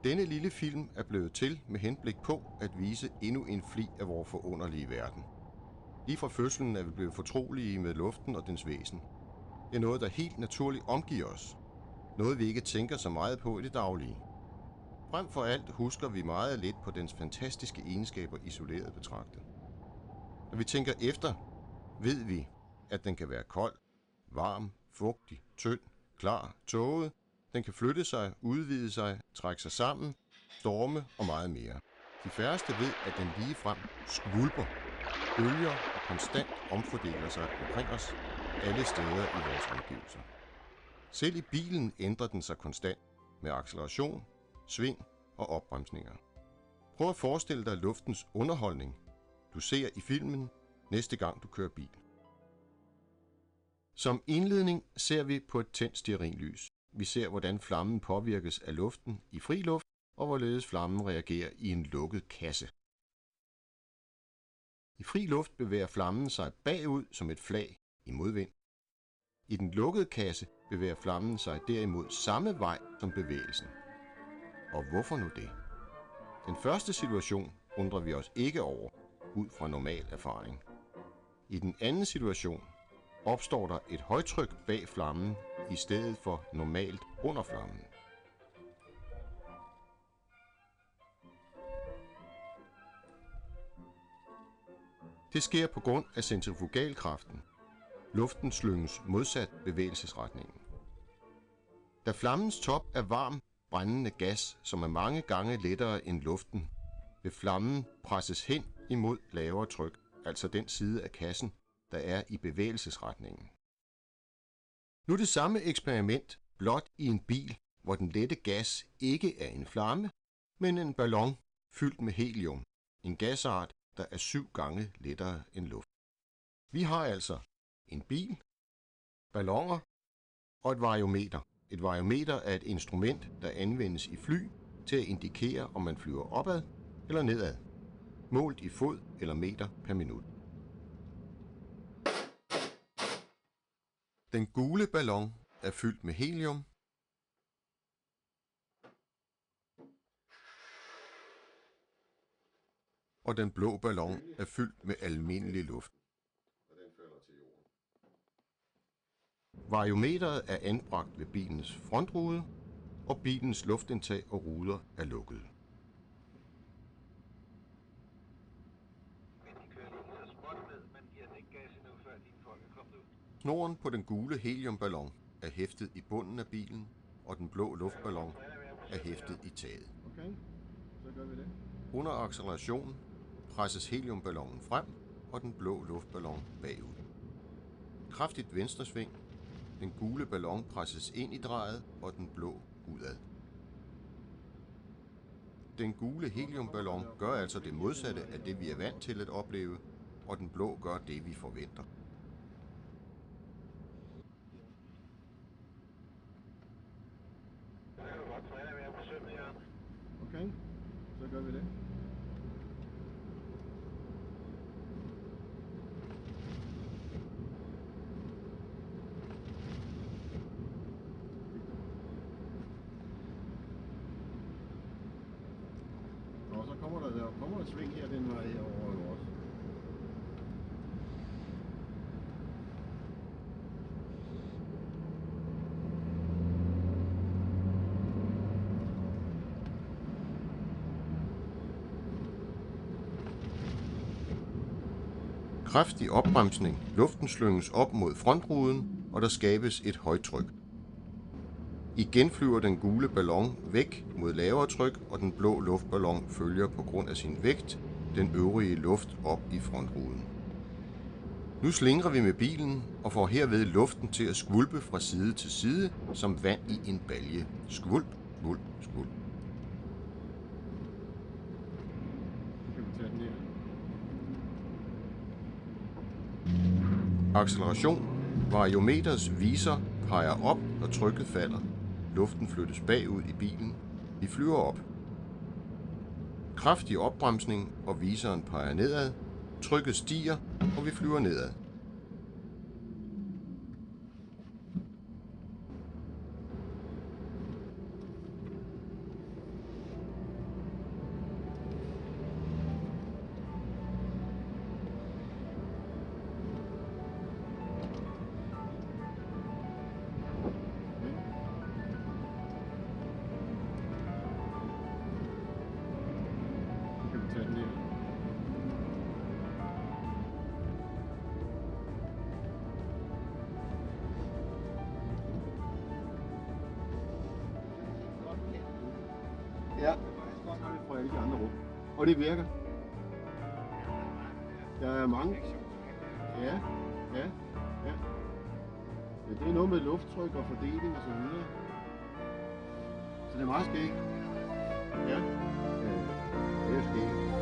Denne lille film er blevet til med henblik på at vise endnu en flig af vores forunderlige verden. Lige fra fødslen er vi blevet fortrolige med luften og dens væsen. Det er noget, der helt naturligt omgiver os. Noget, vi ikke tænker så meget på i det daglige. Frem for alt husker vi meget lidt på dens fantastiske egenskaber isoleret betragtet. Når vi tænker efter, ved vi, at den kan være kold, varm, fugtig, tynd, klar, tåget. Den kan flytte sig, udvide sig, trække sig sammen, storme og meget mere. De færreste ved, at den ligefrem skvulper, bølger og konstant omfordeler sig omkring os alle steder i vores omgivelser. Selv i bilen ændrer den sig konstant med acceleration, sving og opbremsninger. Prøv at forestille dig luftens underholdning, du ser i filmen næste gang du kører bil. Som indledning ser vi på et tændt stearinlys. Vi ser, hvordan flammen påvirkes af luften i fri luft, og hvorledes flammen reagerer i en lukket kasse. I fri luft bevæger flammen sig bagud som et flag i modvind. I den lukkede kasse bevæger flammen sig derimod samme vej som bevægelsen. Og hvorfor nu det? Den første situation undrer vi os ikke over, ud fra normal erfaring. I den anden situation opstår der et højtryk bag flammen i stedet for normalt under flammen. Det sker på grund af centrifugalkraften. Luften slynges modsat bevægelsesretningen. Da flammens top er varm, brændende gas, som er mange gange lettere end luften, vil flammen presses hen imod lavere tryk, altså den side af kassen, der er i bevægelsesretningen. Nu det samme eksperiment, blot i en bil, hvor den lette gas ikke er en flamme, men en ballon fyldt med helium, en gasart, der er 7 gange lettere end luft. Vi har altså en bil, balloner og et variometer. Et variometer er et instrument, der anvendes i fly til at indikere, om man flyver opad eller nedad, målt i fod eller meter per minut. Den gule ballon er fyldt med helium, og den blå ballon er fyldt med almindelig luft. Variometeret er anbragt ved bilens frontrude, og bilens luftindtag og ruder er lukkede. Snoren på den gule heliumballon er hæftet i bunden af bilen, og den blå luftballon er hæftet i taget. Okay, så gør vi det. Under acceleration presses heliumballonen frem, og den blå luftballon bagud. Kraftigt venstresving. Den gule ballon presses ind i drejet, og den blå udad. Den gule heliumballon gør altså det modsatte af det, vi er vant til at opleve, og den blå gør det, vi forventer. Okay, så gør vi det. Og så kommer der et sving her den vej herovre også. Kraftig opbremsning. Luften slynges op mod frontruden, og der skabes et højtryk. Igen flyver den gule ballon væk mod lavere tryk, og den blå luftballon følger på grund af sin vægt den øvrige luft op i frontruden. Nu slingrer vi med bilen og får herved luften til at skvulpe fra side til side som vand i en balje. Skvulp, skvulp, skvulp. Kan vi tage den her? Acceleration. Variometers viser peger op, og trykket falder. Luften flyttes bagud i bilen. Vi flyver op. Kraftig opbremsning, og viseren peger nedad. Trykket stiger, og vi flyver nedad. Ja, fra alle de andre rum. Og det virker. Der er mange. Ja, ja, ja. Men det er noget med lufttryk og fordeling og så videre. Så det er meget skægt. Ja, det er skægt.